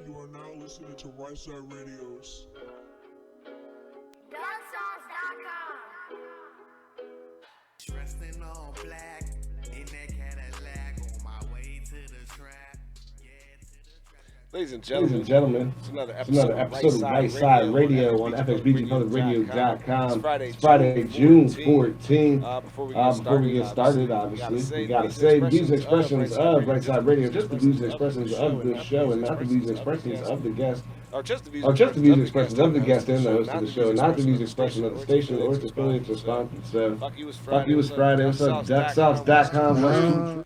You are now listening to RyteSideRadio's DotKom. Dressed in all black, in that Cadillac, on my way to the trap. Ladies and Ladies gentlemen, and gentlemen, it's another it's episode another of episode of Right Right Side Side Radio Radio on FXBGPublicRadio.com. FXBGPublicRadio.com. It's It's Friday, June 14th. 14th. Before Before we get started, obviously, we gotta say the views and expressions of Right Side Radio, just the views and expressions of the show, and not the views and expressions of the guest, or just the or just the views and expressions of the guest and the host not of the show, and not the views and expressions of the station or its affiliates or sponsors. So, fuck you, it's fuck you, it's Friday. What's up, DuckSauce.com? Wow.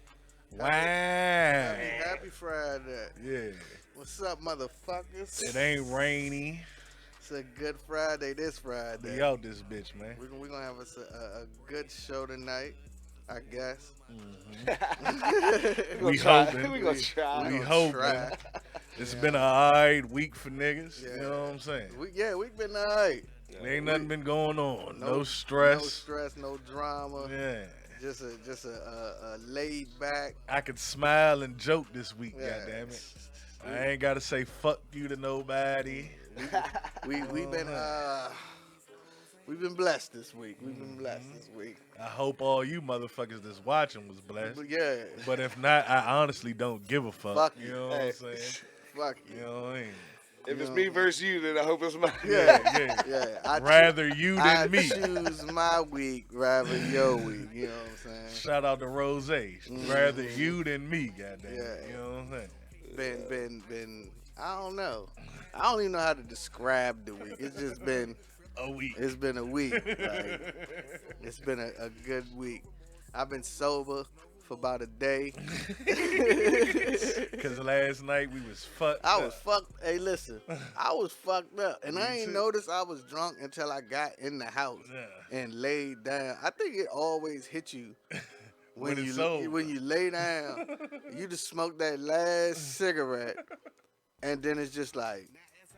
Happy Friday. Yeah. What's up, motherfuckers? It ain't rainy. It's a good Friday this Friday. We out this bitch, man. We're going to have a good show tonight, I guess. We hoping. We gonna try. We gonna hoping. try. It's been an alright week for niggas. Yeah. You know what I'm saying? We've been all right. Ain't nothing been going on. No No stress. stress, no drama. Yeah. Just a laid back. I could smile and joke this week, Yeah. goddammit. I ain't gotta say fuck you to nobody. We've been blessed this week. I hope all you motherfuckers that's watching was blessed. But yeah, But if not, I honestly don't give a fuck. Fuck you you. know what Hey. I'm saying? fuck You you. know what I mean? If it's me versus you, then I hope it's mine. Yeah. Yeah. Yeah, Rather you than I me. choose my week rather your week. You know what I'm saying? Shout out to Rose. Rather you than me, goddamn. Yeah. You know what I'm saying? Been. I don't know. I don't even know how to describe the week. It's just been. A week. It's been a week. Like, it's been a good week. I've been sober for about a day. Because last night we was fucked I up. was fucked. Hey, listen, I was fucked up, and I Me ain't too. noticed I was drunk until I got in the house Yeah. and laid down. I think it always hit you When when it's you over. when you lay down. You just smoke that last cigarette, and then it's just like,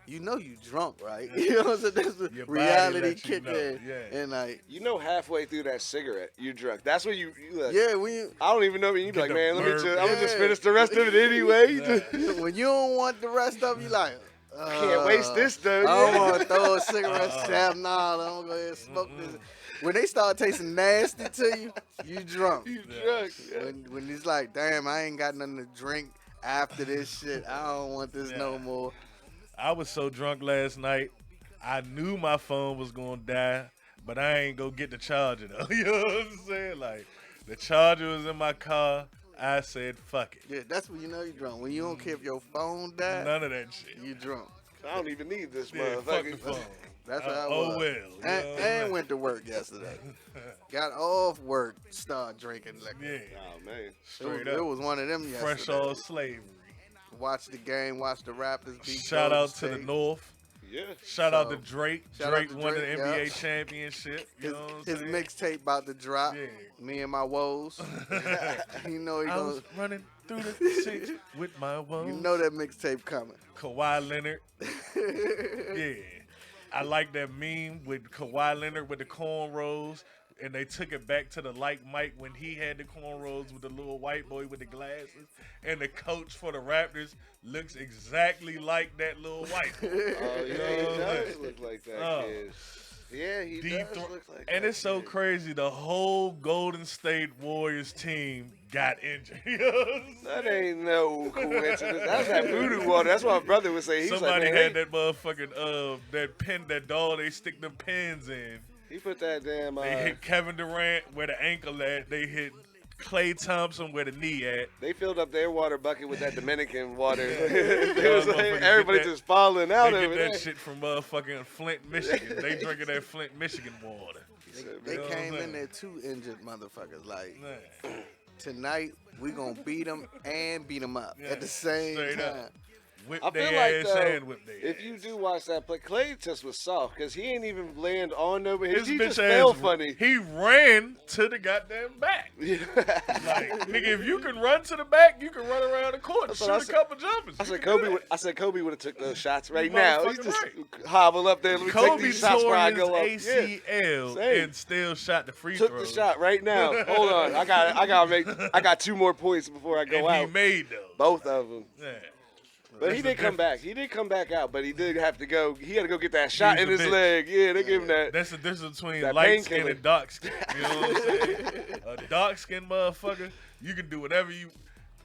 you know, you drunk, right? You know what I'm saying? That's the Your body reality lets you kick know, in, yeah. and like, You know, halfway through that cigarette, you're drunk. That's when you like, yeah, when you I don't even know. You be Get like, the man, let me burp. just, I'm gonna just Yeah. finish the rest of it anyway. Yeah. when you don't want the rest of it, you like, Can't waste this though. I don't yeah. want to throw a cigarette stab. Nah, I'm gonna go ahead and smoke this. When they start tasting nasty to you, you drunk. You drunk. Yeah. When it's like, damn, I ain't got nothing to drink after this shit. I don't want this no Yeah. more. I was so drunk last night, I knew my phone was going to die, but I ain't going to get the charger, though. You know what I'm saying? Like, the charger was in my car. I said, fuck it. Yeah, that's when you know you drunk. When you don't care if your phone died, None of that shit. you drunk. I don't even need this Yeah, fuck the motherfucker. phone. That's how I Oh, was. well. you know what I'm And saying? went to work yesterday. Got off work, started drinking liquor. Yeah, Oh man. straight It up. was one of them yesterday. Fresh off slavery. Watch the game, watch the Raptors beat Shout Golden out to the State. North. Yeah. Shout out to So, Drake. shout out Drake to won the Drake, NBA yeah. championship. You His, know what I'm his saying? mixtape about to drop. Yeah. Me and my woes. You know he I gonna. was running through the six with my woes. You know that mixtape coming. Kawhi Leonard. Yeah. I like that meme with Kawhi Leonard with the cornrows, and they took it back to the like Mike when he had the cornrows with the little white boy with the glasses, and the coach for the Raptors looks exactly like that little white boy. Oh yeah, know he what I'm does saying? look like that Oh. kid. Yeah, he Deep does thro- look like and that it's so kid. crazy. The whole Golden State Warriors team got injured. You know what I'm saying? That ain't no coincidence. That's that voodoo water. That's what my brother would say. He was Somebody like, man, had that motherfucking that pen, that doll they stick the pins in. he put that damn. They hit Kevin Durant where the ankle at. They hit Klay Thompson where the knee at. They filled up their water bucket with that Dominican water. Yeah. It was like, Motherfuckers get everybody that- just falling They out get of that it. shit from motherfucking Flint, Michigan. They drinking that Flint, Michigan water. They You know what I'm came in saying? there two injured motherfuckers. Like, Man, tonight, we gonna beat them and beat them up Yeah, at the same straight time. up. whip I feel their like ass though, and whip their if ass. you do watch that play, Clay just was soft because he ain't even land on nobody. His He bitch just fell ass, funny. he ran to the goddamn back. Yeah. Like, nigga, if you can run to the back, you can run around the court and That's shoot what I a said. couple jumpers. I You said can do Kobe. that. Kobe would have took those shots right You now. He motherfucking just right. hobble up there. Let me take Kobe these shots before tore I his go up. Yeah. ACL Same. and still shot the free Took throw. the shot right now. Hold on, I got 2 more points before I go and out. he made those. Both of them. Yeah. But he did come back. He did come back out, but he did have to go. He had to go get that shot in his bitch. leg. Yeah, they give him that. That's the difference between that light skin painkiller. and dark skin. You know what I'm saying? A dark skin motherfucker, you can do whatever you.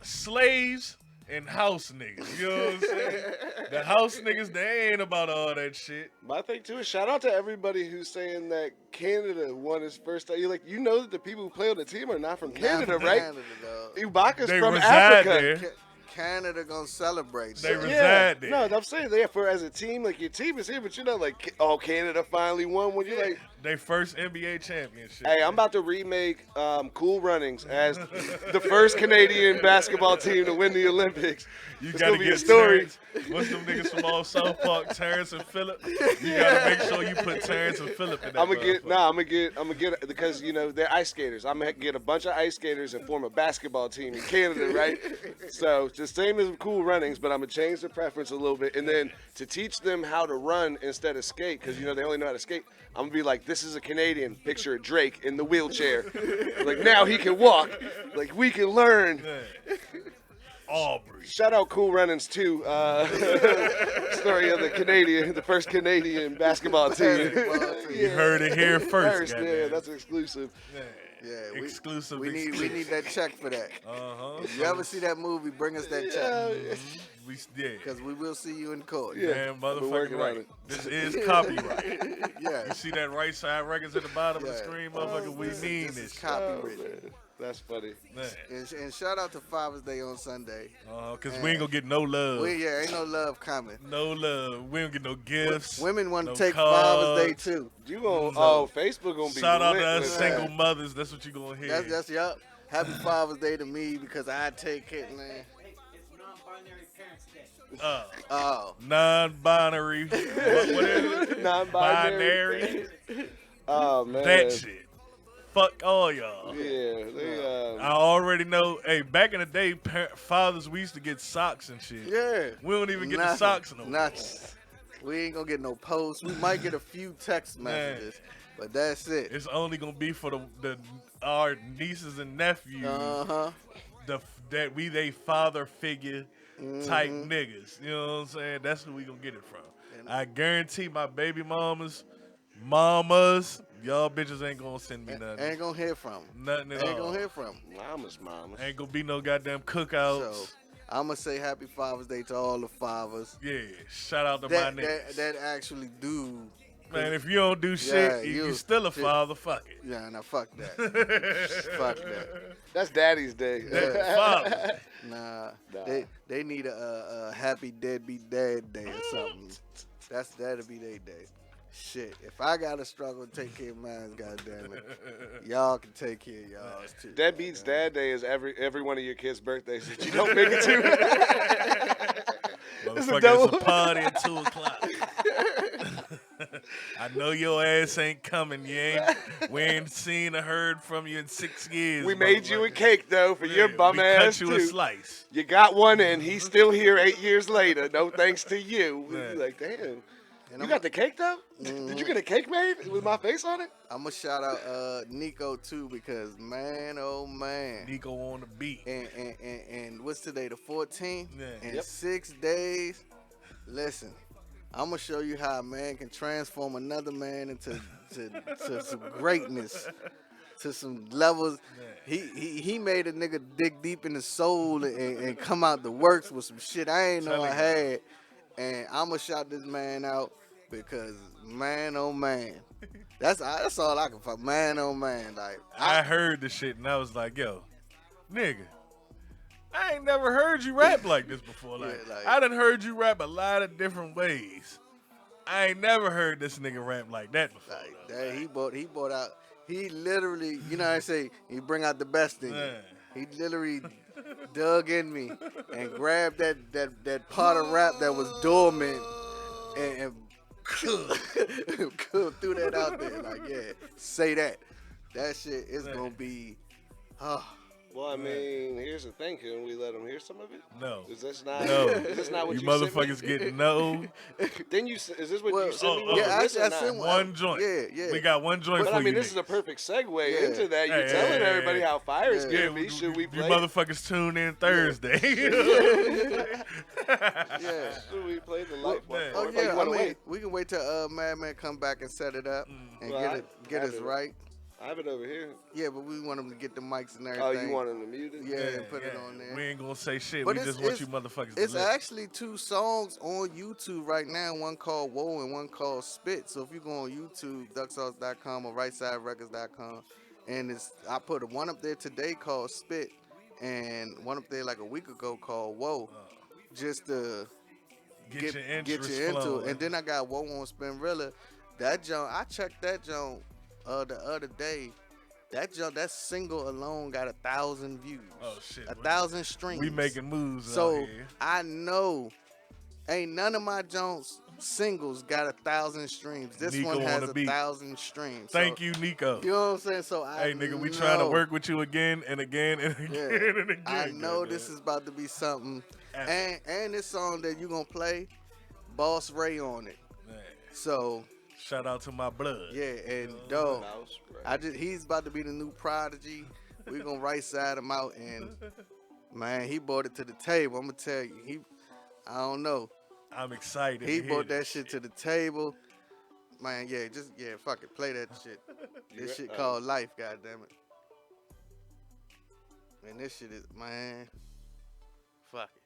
Slaves and house niggas. You know what I'm saying? The house niggas, they ain't about all that shit. My thing too is shout out to everybody who's saying that Canada won his first time. You know that the people who play on the team are not from Canada, Not from right? Canada, dog. Ibaka's They from reside Africa. there. Canada gonna celebrate. They son. reside there. No, I'm saying therefore as a team, like your team is here, but Canada finally won when you're like, They first NBA championship. hey, I'm about to remake Cool Runnings as the first Canadian basketball team to win the Olympics. You It's gotta gonna be a get story. Terrence. What's them niggas from all South Park? Terrence and Phillip. You gotta make sure you put Terrence and Phillip in that. I'm gonna motherfucker. get because they're ice skaters. I'm gonna get a bunch of ice skaters and form a basketball team in Canada, right? So it's the same as Cool Runnings, but I'm gonna change the preference a little bit, and then to teach them how to run instead of skate, because they only know how to skate. I'm gonna be like, this is a Canadian. Picture of Drake in the wheelchair. Like now he can walk. Like we can learn. Yeah. Aubrey. Shout out Cool Runnings too. Story of the first Canadian basketball team. You heard it here first. Yeah, goddamn. that's exclusive. Yeah, Exclusive. We need that check for that. If you ever see that movie, bring us that check. Yeah. Because we will see you in court. Yeah. Man, I've been working motherfucking on right. it. This is copyright. Yeah. You see that right side records at the bottom of the Yeah. screen, motherfucker? We This mean is this. shit. copywritten. Man, that's funny. Man. And shout out to Father's Day on Sunday. Because we ain't gonna get no love. Ain't no love coming. No love. We don't get no gifts. Women want to no take cards. Father's Day too. You gonna Facebook gonna be Shout out lit to us with that. single mothers. That's what you gonna hear. That's yup. Happy Father's Day to me because I take it, man. Oh. Non-binary. what is it? Non-binary. Binary. Oh man. That shit. Fuck all y'all. Yeah, they I already know. Hey, back in the day, fathers, we used to get socks and shit. Yeah. We don't even get the Nothing. socks no more. Nothing. We ain't gonna get no posts. We might get a few text Man. messages, but that's it. It's only gonna be for our nieces and nephews. Uh-huh. That we they father figure type Mm-hmm. niggas. You know what I'm saying? That's who we gonna get it from. I guarantee my baby mamas, y'all bitches ain't gonna send me nothing. Ain't gonna hear from 'em. Nothing at Ain't all. gonna hear from 'em. mamas. Ain't gonna be no goddamn cookouts. So I'm gonna say Happy Father's Day to all the fathers Yeah, shout out to that my niggas. that actually do. Man, if you don't do shit, Yeah, you you- still a father. Fuck it. Yeah, now fuck that. Fuck that. That's Daddy's Day. Father. Nah, Nah. they need a happy deadbeat dad day or something. That'll be their day. Shit, if I gotta struggle to take care of mine, goddamn it, y'all can take care of y'all's too. Deadbeats Dad Day is every one of your kids' birthdays that you don't make it to. Motherfucker, double- it's a party at 2 o'clock. I know your ass ain't coming. We ain't seen or heard from you in 6 years. We made you a motherfucker. cake though for your Yeah, bum we ass cut you a too. slice. You got one and he's still here 8 years later. No thanks to you. Yeah. You're like, damn. And You got the cake though? Did you get a cake made with my face on it? I'm gonna shout out Nico too because man, oh man. Nico on the beat. And what's today, the 14th? Yeah. In Yep. 6 days, listen, I'm gonna show you how a man can transform another man into to some greatness, to some levels. He made a nigga dig deep in the soul and come out the works with some shit I ain't know I Telling you. had. And I'm gonna shout this man out because man, oh man, that's all I can fuck. Man, oh man, like I heard the shit and I was like, yo, nigga, I ain't never heard you rap like this before. Like, Yeah, like- I done heard you rap a lot of different ways. I ain't never heard this nigga rap like that before. Like though. that, he bought out. He literally, you know what I say, he bring out the best in you. Man. He literally dug in me and grabbed that part of rap that was dormant and threw that out there. Like, yeah, say that. That shit is gonna be. Well, I mean, here's the thing. Can we let them hear some of it? No. Is this not? No. Is this not what You you sent me? motherfuckers get no. Then you is this what you sent me? oh, with yeah, this actually, or I not? sent One joint. Yeah. We got one joint But for I mean, you this is a niggas. perfect segue Yeah. into that. You're Hey, telling hey, everybody hey. how fire it's Yeah. gonna be. Should we You play? motherfuckers tune in Thursday. Yeah. Should we play the light one? man. Oh Or yeah, you I wanna mean, wait? we can wait till Madman come back and set it up and Well, get I us have it. right. I have it over here. Yeah, but we want them to get the mics and everything. Oh, you want him to mute it? Yeah, and put it on there. We ain't gonna say shit. But we it's- just want it's- you motherfuckers It's to listen. actually 2 songs on YouTube right now. One called Whoa and one called Spit. So if you go on YouTube, ducksauce.com or RyteSideRecords.com, and I put one up there today called Spit, and one up there like a week ago called Whoa, just to Get your get interest you into flowing. it. And then I got Whoa on Spinrilla. That joint, I checked that joint the other day. That single alone got 1,000 views. Oh shit. 1,000 streams. We making moves So out here. I know ain't none of my Jones singles got 1,000 streams. This Nico one on has the beat. 1,000 streams. Thank So, you, Nico. You know what I'm saying? So Hey, nigga, we trying to know- work with you again and again and again Yeah. and again. I know goddamn. this is about to be something. Epic. And this song that you gonna play, Boss Ray on it. Man, So shout out to my blood. yeah, and dog, Mouse, right. he's about to be the new prodigy. We gonna right side him out, and man, he brought it to the table. I'm gonna tell you, I don't know. I'm excited. He to brought hear that shit to the table. Man, yeah, fuck it. Play that shit. This shit called life, goddammit. And this shit is, man, fuck it.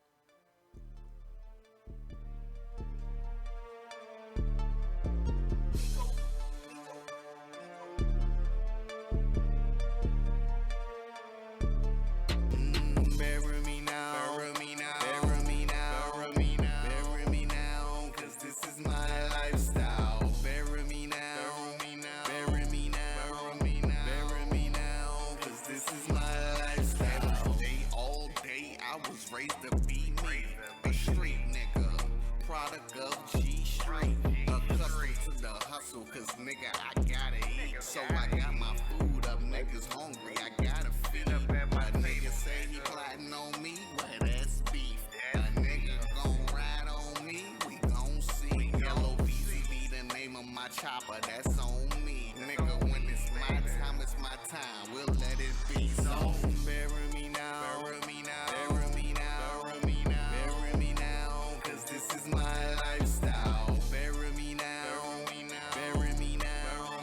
Bury me now, bury me now, bury me now, bury me now, bury me now, cause this is my lifestyle. Bury me now, bury me now, bury me now, bury me now, bury me now, cause this is my lifestyle. All day I was raised to be me, a street nigga, product of G Street, accustomed to the hustle, cause nigga I gotta eat, so I got my food up, niggas hungry, I gotta feed. A nigga say he plotting on me, well that's beef. A nigga gon' ride on me, we gon' see. Yellow BZ be the name of my chopper, that's on me. Nigga, when it's my time, we'll let it be. So bury me now, bury me now, bury me now, bury me now, bury me now, cause this is my lifestyle. Bury me now, bury me now, bury me now,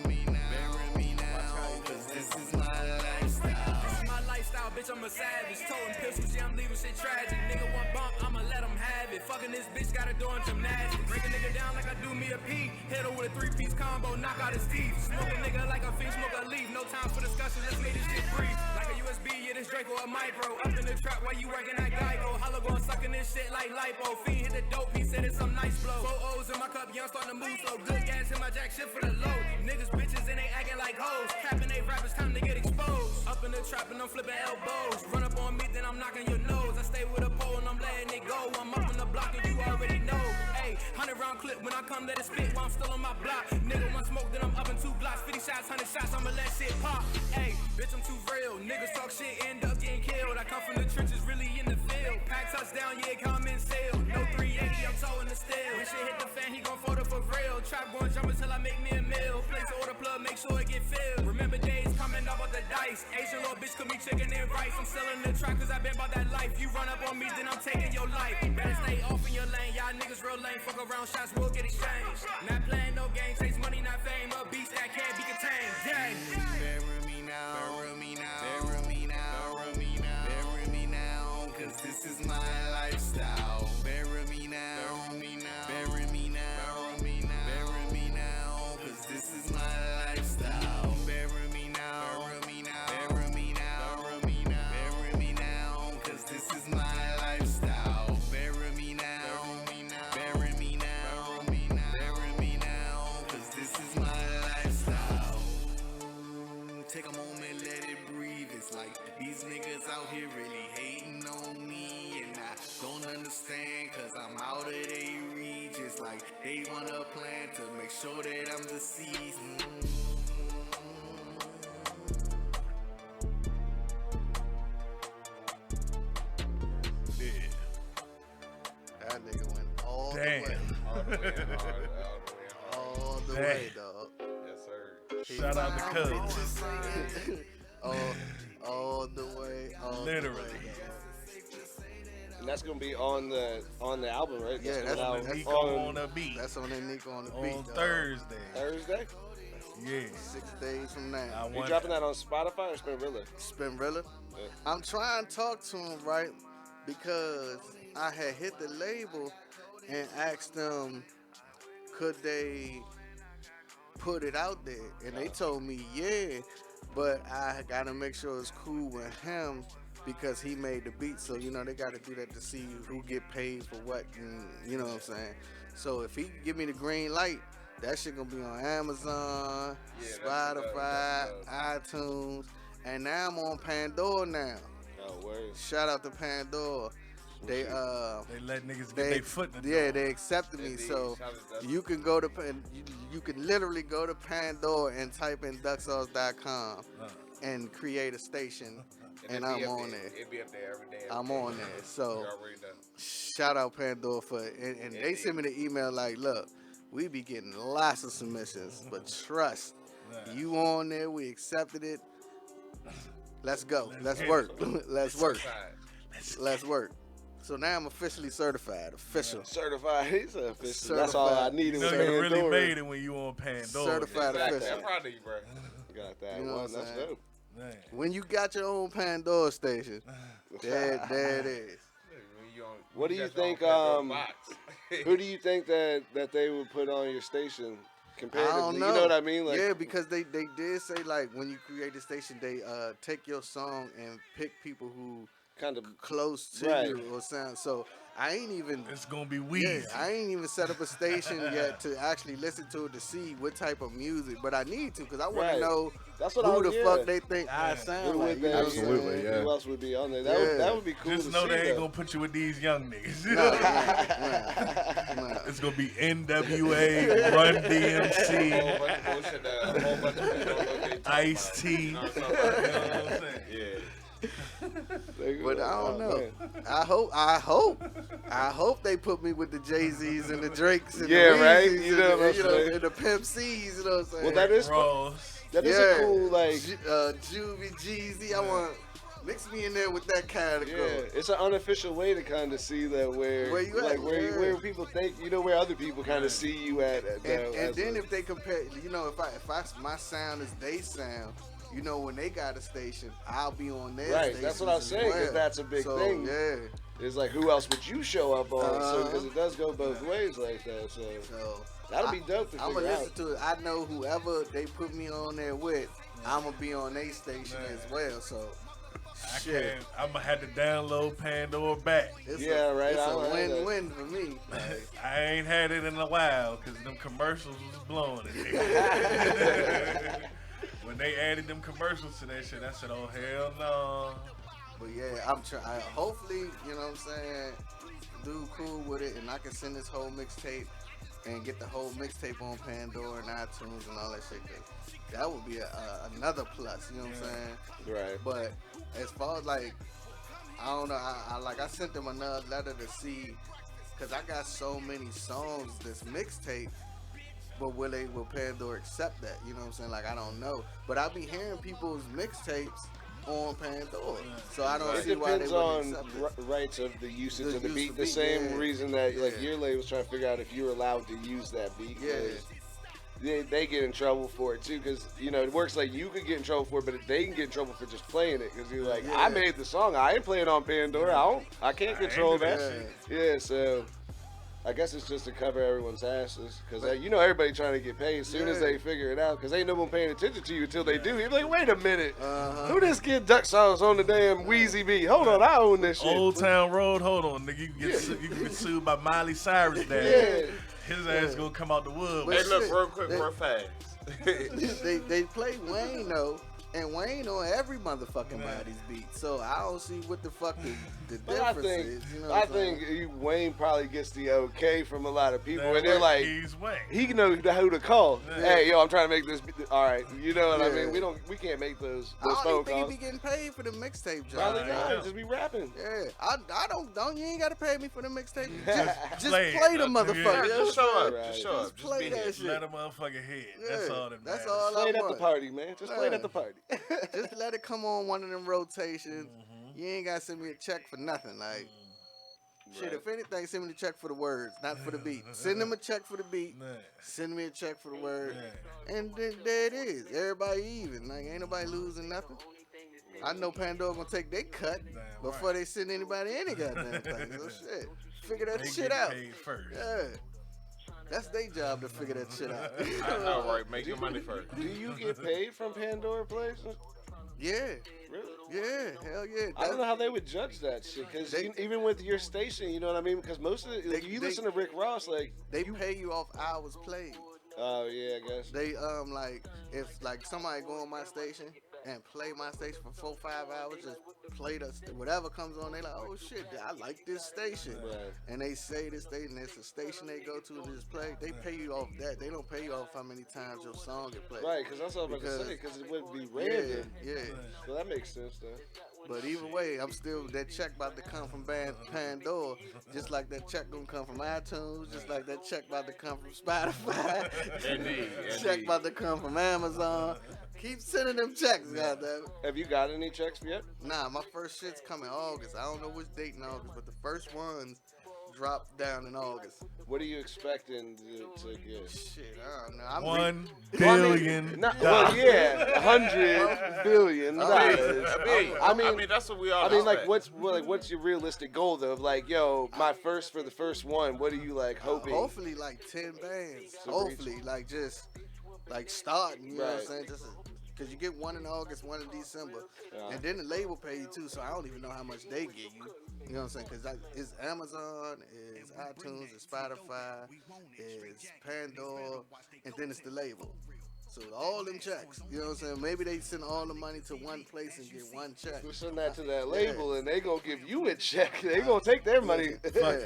bury me now, cause this is my lifestyle. This is my lifestyle, bitch, I'm a savage. Toting pistols, yeah, I'm leaving shit tragic. Nigga want bump, I'ma let him have it. Fucking this bitch, got her doing gymnastics. Break a nigga down like I do me a pee. Hit her with a 3-piece combo, knock out his teeth. Smoke a nigga like a fiend, smoke a leaf. No time for discussion, let's make this shit brief. Like a USB, yeah, this Draco a micro. Up in the trap while you working at Geico. Hollow gon' sucking this shit like lipo. Fiend hit the dope, he said it's some nice blow. 4 O's in my cup, young starting to move slow. Good gas in my jack, shit for the low. Niggas bitches and they acting like hoes. Capping they rappers, time to get exposed. Up in the trap and I'm flipping elbows. Run up on me, then I'm knocking your nose. I stay with a pole and I'm letting it go. I'm up on the block and you already know. Hey, 100-round clip when I come, let it spit while I'm still on my block. Nigga, one smoke, then I'm up in 2 blocks. 50 shots, 100 shots, I'ma let shit pop. Hey, bitch, I'm too real. Niggas talk shit, end up getting killed. I come from the trenches, really in the field. Pack touchdown, yeah, come in sale. No 380, I'm towing the steel. When shit hit the fan, he gon' fold up for real. Trap going jump until I make me a meal. Place order plug, make sure it get filled. Remember days coming up with the dice. Asian little bitch could be chicken and rice. I'm selling the track cause I been about that life. You run up on me, then I'm taking your life. Better stay off in your lane, y'all niggas real lame. Fuck around, shots will get exchanged. Not playing no game, chase money, not fame. A beast that can't be contained. Gang. Bury me now, bury me now, bury me now, bury me now, bury me now, cause this is my lifestyle. Bury me now, bury me now, bury me now, bury me now, bury me now, cause this is my lifestyle. Bury me now, bury me now, bury me now, bury me now, bury me now, cause this is my lifestyle. Bury me now, bury me now, bury me now, bury me now, cause this is my lifestyle. Take a moment, let it breathe. It's like these niggas out here really hating on me, and I don't understand cause I'm out of their reach. It's like they wanna plan to make sure that I'm deceased. way, dog. Yes, sir. Shout out to Cuz. all the way. Literally. And that's gonna be on the album, right? Yeah, coming that's out Nico on the beat. That's on that Nico on the beat. On dog. Thursday. Thursday. Yeah. 6 days from now. You dropping that on Spotify or Spinrilla? Spinrilla. Yeah. I'm trying to talk to him, right? Because I had hit the label and asked them, could they put it out there? And they told me, yeah, but I gotta make sure it's cool with him because he made the beat. So, you know, they gotta do that to see who get paid for what, and, you know what I'm saying? So if he give me the green light, that shit gonna be on Amazon, Spotify, iTunes, and now I'm on Pandora now. Oh, word. Shout out to Pandora. They let niggas get their foot in the yeah, door. they accepted me. So you can go to you can literally go to Pandora and type in ducksauce.com and create a station, and I'm on there. It'll be up there every day. I'm on there. So You already know. shout out Pandora for it. And they sent me the email like, look, we be getting lots of submissions, but trust, you on there, we accepted it. Let's go. Let's work. Let's work. Let's work. So now I'm officially certified. Official. Certified. He's official. Certified. That's all I needed. You know you really made it when you on Pandora. Certified Exactly. official. I'm proud of you, bro. Got that You know one. what I'm That's saying? dope. Man. When you got your own Pandora station, there it is. What do you That's all think? Pandora box. Who do you think that they would put on your station comparatively? I don't know. You know what I mean? Like, yeah, because they did say like when you create the station, they take your song and pick people who kind of close to Right. you or sound. So I ain't even. It's gonna be weird. Yeah, I ain't even set up a station yet to actually listen to it to see what type of music, but I need to because I want Right. to know That's what who I the yeah. fuck they think I Yeah. sound Who like. would You they? know what I'm saying? Absolutely, yeah. Who else would be on there? That would be cool Just to know see. they ain't though. gonna put you with these young niggas. Nah. It's gonna be NWA, Run DMC, Whole bunch of bullshit, a whole bunch of people don't know what they talking Ice about. T. You know what I'm talking about? You know what I'm saying? Yeah. But I don't know. man. I hope they put me with the Jay-Z's and the Drakes and Yeah, the right? Weezys You know what I'm and, saying? and the Pimp C's. You know what I'm saying? Well, that is Ross. a cool like. Juvie, Jeezy. I want mix me in there with that category. Yeah, it's an unofficial way to kind of see that where you like at, where people think where other people kind of see you at. And then if they compare, if my sound is they sound, when they got a station, I'll be on their right, station. that's what I was saying. Because that's a big thing. Yeah. It's like who else would you show up on? So because it does go both ways like that. So that'll be dope to I'm figure gonna out. listen to it. I know whoever they put me on there with, I'm gonna be on their station as well. So I'm gonna have to download Pandora back. It's right. It's I a don't have that. win-win for me. I ain't had it in a while because them commercials was blowing it. When they added them commercials to that shit, I said, "Oh hell no!" But yeah, I'm trying. Hopefully, you know what I'm saying, do cool with it, and I can send this whole mixtape and get the whole mixtape on Pandora and iTunes and all that shit. 'Cause that would be another plus. You know what I'm saying? Right. But as far as like, I don't know. I sent them another letter to see, cause I got so many songs this mixtape. But will Pandora accept that? You know what I'm saying? Like, I don't know. But I be hearing people's mixtapes on Pandora. So I don't It see why they depends wouldn't on accept it. rights of the usage The of the use beat. of The beat, same yeah. reason that like Yeah. your label was trying to figure out if you're allowed to use that beat. Yeah. 'Cause They get in trouble for it too, because it works like you could get in trouble for it, but they can get in trouble for just playing it. Because you're like, Yeah. I made the song, I ain't playing on Pandora, I can't control ain't do that. that Yeah, so I guess it's just to cover everyone's asses, because everybody trying to get paid as soon as Yeah. they figure it out, because ain't no one paying attention to you until they do. You're like, wait a minute, Uh-huh. who this kid Duck Sauce on the damn Wheezy beat? Hold on, I own this shit. Old Town Road, hold on, nigga. You can get sued by Miley Cyrus. Dad. Yeah. His ass gonna come out the wood. But Hey, look, shit, real quick, they- real fast. they play Wayne though, and Wayne on every motherfucking body's beat. So I don't see what the fuck the But I difference think is, you know I what I'm think Wayne probably gets the okay from a lot of people, That and they're right, like, he's Wayne. he knows who to call. Yeah. Hey, yo, I'm trying to make this. All right, you know what I Yeah. mean? We can't make those I don't phone even think calls. he be getting paid for the mixtape job. Probably Nah, not. yeah. Just be rapping. Yeah, I don't. You ain't gotta pay me for the mixtape. Just play play it. the Yeah, motherfucker. Just show up. Right. Just show up. Just Just play be that here. shit. Let a motherfucker hit. That's Yeah, all that that's matters. all Play I it at the want. party, man. Just play it Yeah. at the party. Just let it come on one of them rotations. Mm-hmm. You ain't gotta send me a check for nothing. Like shit, Right. if anything, send me the check for the words, not for the beat. Send them a check for the beat. Yeah. Send me a check for the word. Yeah. And then there it is. Everybody even. Like ain't nobody losing nothing. I know Pandora gonna take their cut Damn before right. they send anybody any goddamn thing. So shit. Figure that They shit get out. paid first. Yeah. That's their job to figure that shit out. I know, right? Make your money first. Do you get paid from Pandora plays? Yeah. Really? Yeah. Hell yeah. I don't know how they would judge that shit, because They- even with your station, you know what I mean? Because most of it, like, you they- listen to Rick Ross, like, They pay you off hours played. oh yeah, I guess. They like if like somebody go on my station and play my station for 4-5 hours, just play the whatever comes on. They like, oh shit, I like this station, Right. and they say this station, it's a station they go to and just play. They pay you off that. They don't pay you off how many times your song get played. Right, because that's what I was about to say, because it wouldn't be random. Yeah. So that makes sense, though. But either way, I'm still that check about to come from Pandora, just like that check gonna come from iTunes, just like that check about to come from Spotify. Indeed, Check indeed. about to come from Amazon. Keep sending them checks, goddamn. Have you got any checks yet? Nah, my first shit's coming August. I don't know which date in August, but the first ones drop down in August. What are you expecting to get? Shit, I don't know. I'm $1 Well, I mean, billion. well, yeah, $100 billion. I mean, that's what we all. I mean, like, expect. what's your realistic goal though? Of like, yo, my first for the first one. What are you like hoping? hopefully like 10 bands. To Hopefully, like just like starting. You know what I'm Right. saying? Just because you get one in August, one in December, Yeah. and then the label pay you too. So I don't even know how much they give you. You know what I'm saying? Because it's Amazon, it's iTunes, it's Spotify, it's Pandora, and then it's the label. So all them checks, you know what I'm saying? Maybe they send all the money to one place and get one check. You send that to that label, and they gonna give you a check. They gonna take their money. Yeah.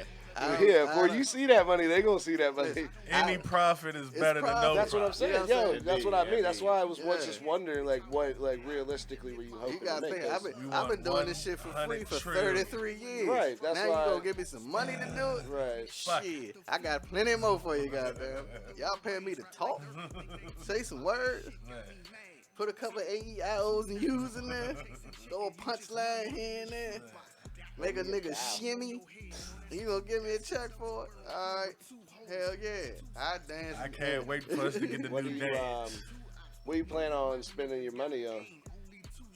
Yeah, before you see that money, they gonna see that money. Listen, Any profit is better than no That's what I'm profit. saying. You know what I'm Yo, saying? that's what I mean. That's why I was once Yeah. just wondering, like, what, like, realistically, were you hoping You to gotta make? think, 'Cause- I've been doing this shit for free 100 for trillion. 33 years. Right, that's now why- you gonna give me some money to do it? Right. Fuck. Shit, I got plenty more for you, goddamn. Y'all paying me to talk, say some words, put a couple of AEIOs and U's in there, throw a punchline here and there, make a nigga shimmy. You gonna give me a check for it? All right, hell yeah, I dance. I can't wait for us to get the What do new you name. what do you plan on spending your money on?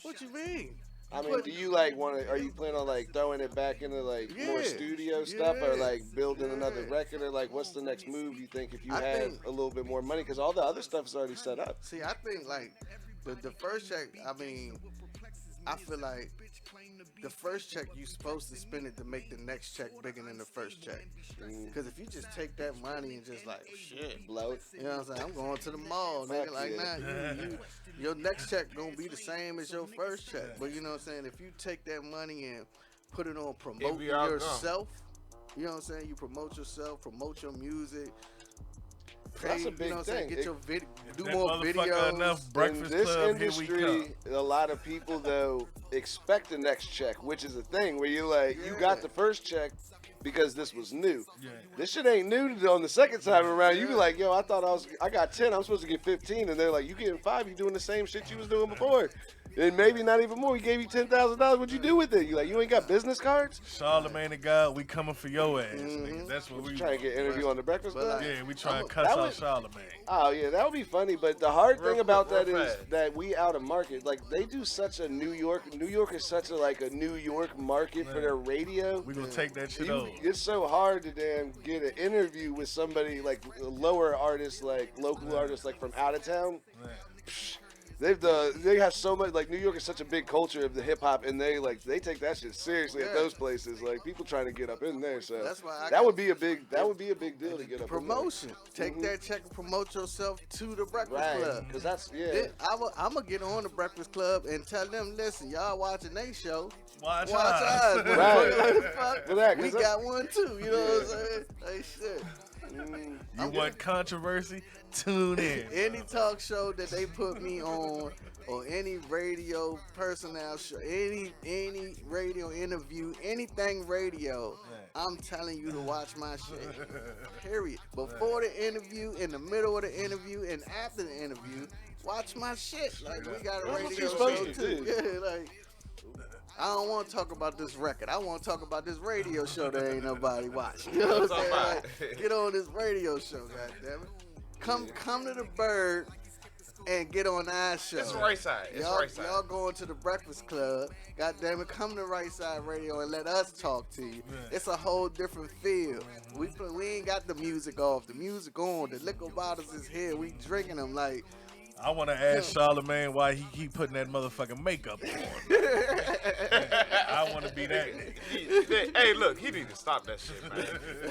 What you mean? I mean, do you like want to? Are you planning on like throwing it back into like more Yeah, studio stuff, or yeah, like building another yeah. record, or like what's the next move you think if you I had think- a little bit more money? Because all the other stuff is already set up. See, I think like the first check. I mean, I feel like the first check you supposed to spend it to make the next check bigger than the first check. Because if you just take that money and just like shit, Blow it. you know what I'm saying? I'm going to the mall, nigga. Fuck Like yeah. nah, your next check gonna be the same as your first check. But you know what I'm saying? If you take that money and put it on promoting be all gone. yourself, you know what I'm saying? You promote yourself, promote your music. That's a you big know what I'm saying? thing. Get your video, do That more motherfucker videos. enough In Breakfast this Club, industry, here we come. a lot of people though expect the next check, which is a thing where you like you got Yeah. the first check because this was new. Yeah. This shit ain't new on the second time around. You be like, yo, I got 10, I'm supposed to get 15, and they're like, you getting 5, you doing the same shit you was doing before. And maybe not even more. We gave you $10,000. What'd you do with it? You like, you ain't got business cards? Charlemagne the God, we coming for your ass, nigga. That's what we Trying to get interview on the Breakfast But, Club? like, Yeah, we trying to That cuss out would- Charlemagne. Oh yeah, that would be funny. But the hard thing Real about quick, that real is fast. that we out of market. Like they do such a New York is such a like a New York market for their radio. We gonna take that shit over. It's so hard to damn get an interview with somebody like a lower artist, like local artists, like from out of town. Man. They have so much, like New York is such a big culture of the hip hop, and they take that shit seriously at those places. Like people trying to get up in there, so That's why that would be a big deal to get up. Promotion. Take that check and promote yourself to the Breakfast Right, Club. because that's I'm gonna get on the Breakfast Club and tell them, listen, y'all watching they show. Watch ours. Right. We got one too. You know what I'm saying? Like shit. You want controversy? Tune in. Any talk show that they put me on, or any radio personnel show, any radio interview, anything radio, I'm telling you to watch my shit. Period. Before the interview, in the middle of the interview, and after the interview, watch my shit. Like we got a radio show too. Yeah, like. I don't want to talk about this record. I want to talk about this radio show that ain't nobody watching. You know what I'm saying? Like, get on this radio show, goddammit. Come to the Bird and get on our show. It's right side. It's right side. Y'all going to the Breakfast Club. Goddammit, come to Right Side Radio and let us talk to you. It's a whole different feel. We ain't got the music off. The music on. The liquor bottles is here. We drinking them like. I want to ask Charlamagne why he keep putting that motherfucking makeup on. I want to be that nigga. Hey, look, he need to stop that shit, man.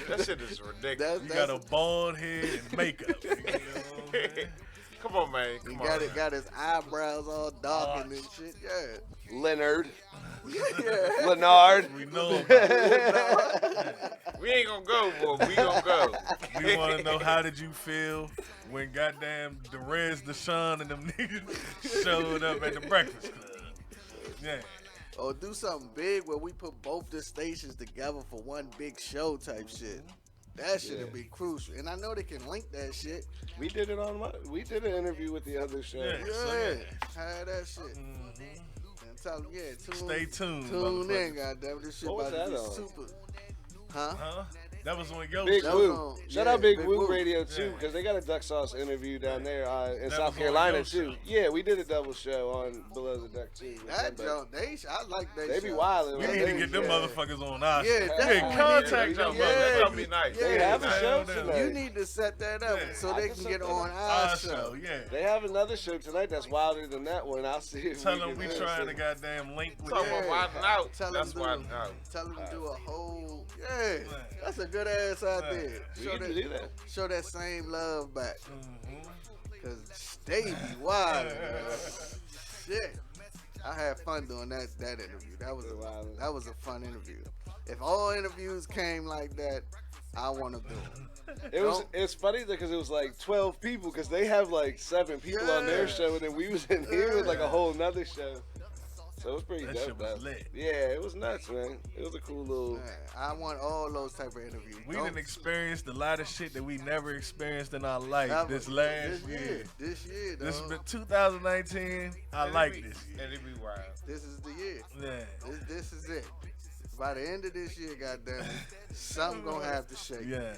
That shit is ridiculous. You got a bald head and makeup. You know what I'm saying? Come on, man. Come on. He got his eyebrows all darkened and shit. Yeah. Leonard. Yeah. Leonard. We know about it. We ain't gonna go, boy. We gonna go. We want to know, how did you feel when goddamn Derez, Deshaun, and them niggas showed up at the Breakfast Club? Yeah. Or do something big where we put both the stations together for one big show type shit. That shit would be crucial. And I know they can link that shit. We did it we did an interview with the other show. Yeah. Had that shit. Tell them, Stay tuned. Tune in, goddamn. This shit What about to be was that on? super. Huh? That was on your Big show. Woo. Shout out Big Woo Woo. Radio too, Yeah. because they got a Duck Sauce interview down there in That South was on Carolina your too. show. Yeah, we did a double show on Below the Duck too. That joint, I like that They show. be wildin'. We man. need to get them motherfuckers on our Yeah, show. that's Yeah, what we contact need. them. Yeah. That's gonna be nice. They have a show Yeah. tonight. You need to set that up so I they can can set get that on up. our show. Yeah. They have another show tonight that's wilder than that one. I'll see if Tell them can we do trying to it. goddamn link with Talking about wilding out. Tell That's them wilding out. Tell them to do a whole, that's a good ass idea. We Show can do that. show that same love back. Mm-hmm. Cause they be wild. Shit. I had fun doing that interview. That was a fun interview. If all interviews came like that, I want to do it. It's funny because it was like 12 people because they have like 7 people on their show and then we was in here with like a whole nother show. So it was pretty That dope. shit was though. lit. Yeah, it was nuts, man. It was a cool little. Man, I want all those type of interviews. We done experienced a lot of shit that we never experienced in our life Never. this last year. This year, This dog. been 2019. I like this year. And it be wild. This is the year. Yeah. This is it. By the end of this year, goddamn it, something gonna have to shake. Yeah.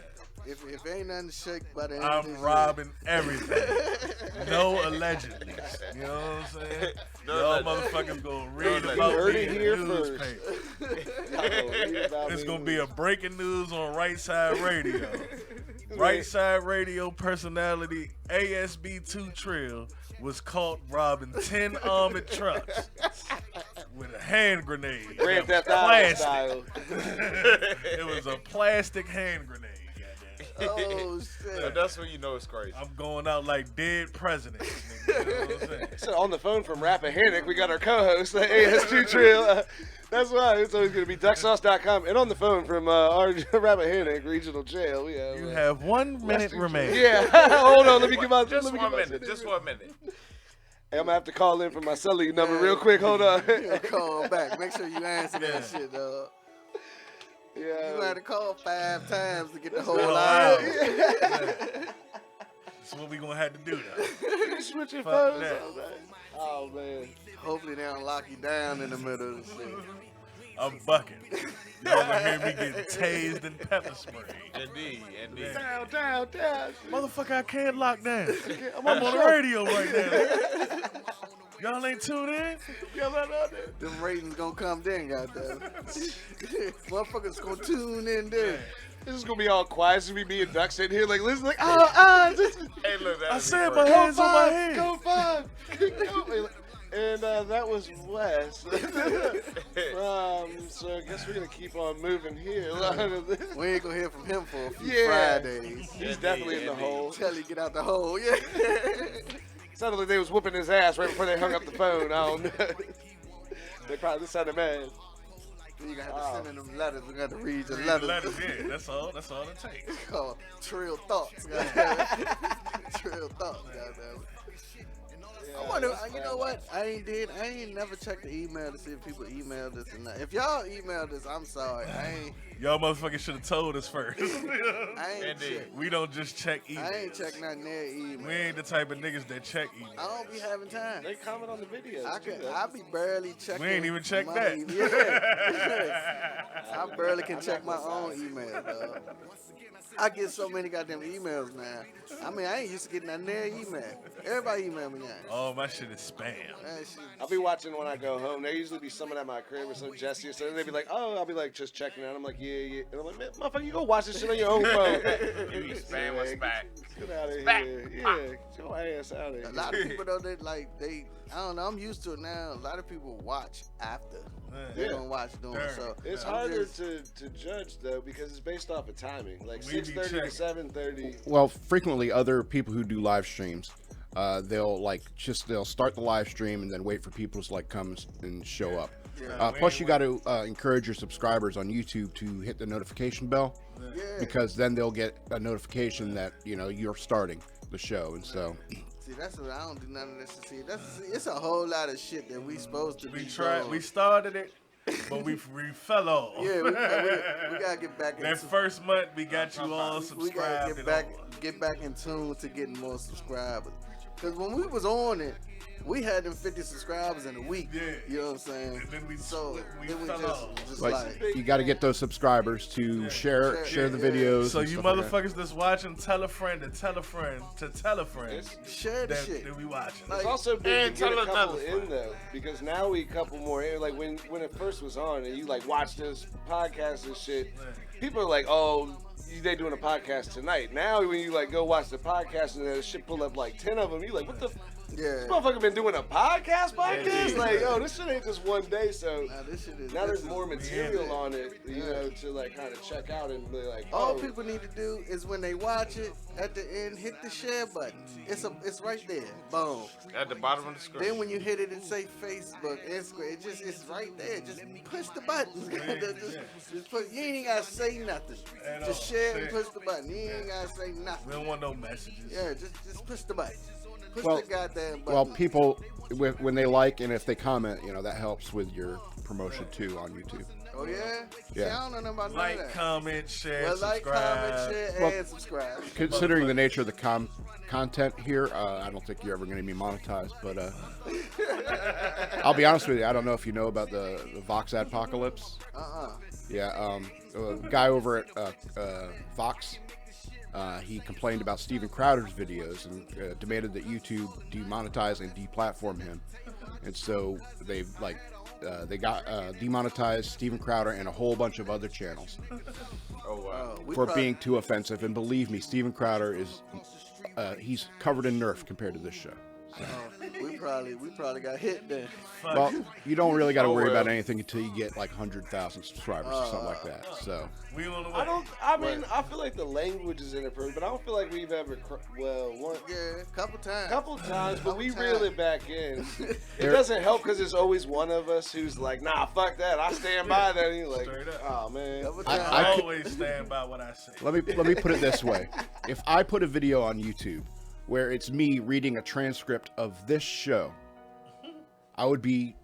If ain't nothing to shake by the end of this I'm year, robbing everything. No allegedly. You know what I'm saying? Y'all motherfuckers gonna read allegedly. about You heard me it in here the newspaper. It's gonna be a breaking news on Right Side Radio. Right Side Radio personality ASB2 Trill was caught robbing 10 armored trucks with a hand grenade. Grand Theft Auto Plastic. style. It was a plastic hand grenade. Oh So shit! that's when you know it's crazy. I'm going out like dead presidents. Nigga, you know what I'm saying? So on the phone from Rappahannock, we got our co-host, the AS2 Trail. That's why it's always going to be DuckSauce.com. And on the phone from our Rappahannock Regional Jail, we have. You have 1 minute remaining. Yeah, hold on. Let me get my. Just let me 1 get my minute. shit Just in. 1 minute. Hey, I'm gonna have to call in for my cellular number real quick. Hold on. Call back. Make sure you answer that shit, dog. Yeah. You had to call 5 times to get the whole That's line. That's what we gonna have to do now. You switching Fuck phones. that. Oh man. Hopefully they don't lock you down in the middle of the shit. I'm bucking. Y'all gonna hear me getting tased and pepper sprayed. Indeed. Indeed. Down. Motherfucker, I can't lock down. I'm on the radio right now. Y'all ain't tuned in? Them ratings gonna come then, goddamn. Motherfuckers gonna tune in there. This is gonna be all quiet. This is gonna be me and Duck sitting here like listen, like Hey, look, I that said my hands on my head. Go 5. And that was Wes. So I guess we're gonna keep on moving here. We ain't gonna hear from him for a few Yeah. Fridays. He's definitely in the hole. Tell he get out the hole. Yeah. Sounded like they was whooping his ass right before they hung up the phone. I don't know. They probably sounded mad. You gotta have to send in them letters. We gotta read your Read letters. the letters, yeah, that's all it takes. It's called Trill Thoughts. Goddamn. Trill Thoughts. Goddamn. I wonder. You know what? I ain't never checked the email to see if people emailed us or not. If y'all emailed us, I'm sorry. Y'all motherfuckers should have told us first. I ain't check. We don't just check emails. I ain't check nothing their email. We ain't the type of niggas that check emails. I don't be having time. They comment on the videos. I be barely checking. We ain't even check my that. Yeah. I barely can check my own email, dog. I get so many goddamn emails now. I mean, I ain't used to getting that their email. Everybody email me now. Oh, my shit is spam. I'll be watching when I go home. There usually be someone at my crib or some Jesse or something. They be like, oh, I'll be like just checking out. I'm like, yeah. And I'm like, man, motherfucker, you go watch this shit on your own phone. You be spam what's back. Get out of Back. here. Yeah, get your ass out of here. A lot of people though, I don't know. I'm used to it now. A lot of people watch after. They don't watch doing so. It's harder to judge though because it's based off of timing. Like 6:30 to 7:30. Well, frequently other people who do live streams, they'll start the live stream and then wait for people to like come and show up. Plus, you got to encourage your subscribers on YouTube to hit the notification bell because then they'll get a notification that you're starting the show, and so. See, that's what I don't do none of this. See, it's a whole lot of shit that we supposed to be doing. We started it, but we fell off. Yeah, we gotta get back. That first month, we got you all subscribed. We gotta get back in tune to getting more subscribers. Cause when we was on it, we had them 50 subscribers in a week. Yeah. You know what I'm saying? And then we fell off. Just Like, you got to get those subscribers to share the videos. So and you stuff like motherfuckers that's watching, tell a friend to tell a friend to tell a friend. Share the shit. That we watching. It's also big to get a couple in though, because now we couple more in. Like when it first was on and you like watch this podcast and shit, people are like, oh, they doing a podcast tonight. Now when you like go watch the podcast and that shit pull up like 10 of them, you like, what the? This motherfucker been doing a podcast? Like, yo, this shit ain't just one day. So now there's more material on it, you know, to like kind of check out and be like, all people need to do is when they watch it at the end, hit the share button. It's right there. Boom. At the bottom of the screen. Then when you hit it and say Facebook, Instagram, it's right there. Just push the button. You ain't gotta say nothing. Just share and push the button. You ain't gotta say nothing. We don't want no messages. Yeah, just push the button. Push the goddamn button. Well, people, when they like and if they comment, that helps with your promotion too on YouTube. Oh, yeah? Yeah. See, I don't know nothing about Like, none of that. comment, share, Well, subscribe. like, comment, share, and subscribe. Considering the nature of the content here, I don't think you're ever going to be monetized, but I'll be honest with you, I don't know if you know about the Vox Adpocalypse. Yeah, a guy over at Vox, he complained about Steven Crowder's videos and demanded that YouTube demonetize and deplatform him. And so they got demonetized Steven Crowder and a whole bunch of other channels for being too offensive. And believe me, Steven Crowder is he's covered in Nerf compared to this show. We probably got hit then. Well, you don't really got to worry about anything until you get like 100,000 subscribers or something like that. So we on the way. I feel like the language is inappropriate, but I don't feel like we've ever a couple times, but we reel it back in. It doesn't help because there's always one of us who's like, nah, fuck that, I stand by that. And you're like, oh man, I always stand by what I say. Let me put it this way: if I put a video on YouTube where it's me reading a transcript of this show, I would be,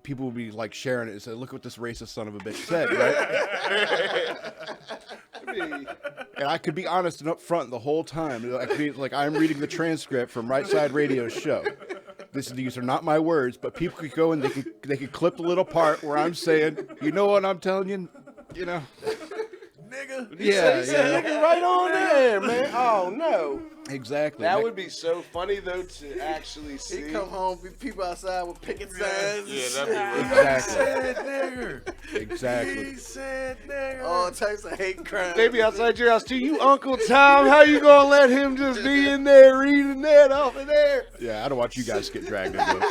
people would be like sharing it and say, look what this racist son of a bitch said, right? And I could be honest and upfront the whole time. I could be like, I'm reading the transcript from RyteSideRadio's show. These are not my words, but people could go and they could clip the little part where I'm saying, you know what I'm telling you, Nigga. He said nigga right on there, man. Oh no. Exactly. That would be so funny though to actually see. He come home, be people outside with picket signs. Yeah, that'd be real. Exactly. Exactly. He said nigger. All types of hate crimes. They be outside your house too. You Uncle Tom, how you gonna let him just be in there reading that off of there? Yeah, I don't want you guys to get dragged into it.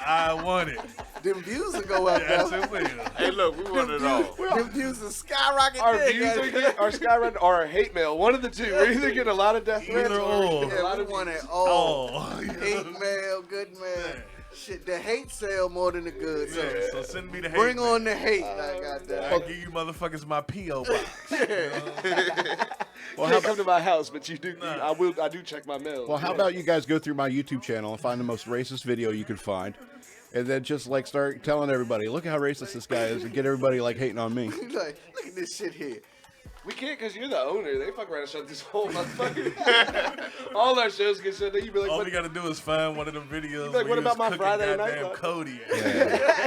I want it. Them views will go up, Yes, though. it will. Hey, look, we want it all. Them views will skyrocket. Our there, views guys. are getting, our skyrocket, or our hate mail. One of the two. We're either getting a lot of death threats Either or or. we're getting a lot Yeah, we of want views. it all. Oh. Hate mail, good mail. Shit, the hate sell more than the good. So Yeah, so send me the hate. bring on mail. the hate. I got I that. give you motherfuckers my P.O. box. Well, can't come to my house, but you do. I do check my mail. Well, how about you guys go through my YouTube channel and find the most racist video you can find, and then just like start telling everybody, look at how racist this guy is, and get everybody like hating on me. Like, look at this shit here. We can't because you're the owner. They fuck around and shut this whole motherfucker. All our shows get shut down. You be like, All what? we gotta do is find one of them videos. like, where what you about was my cooking Friday night goddamn live? Cody?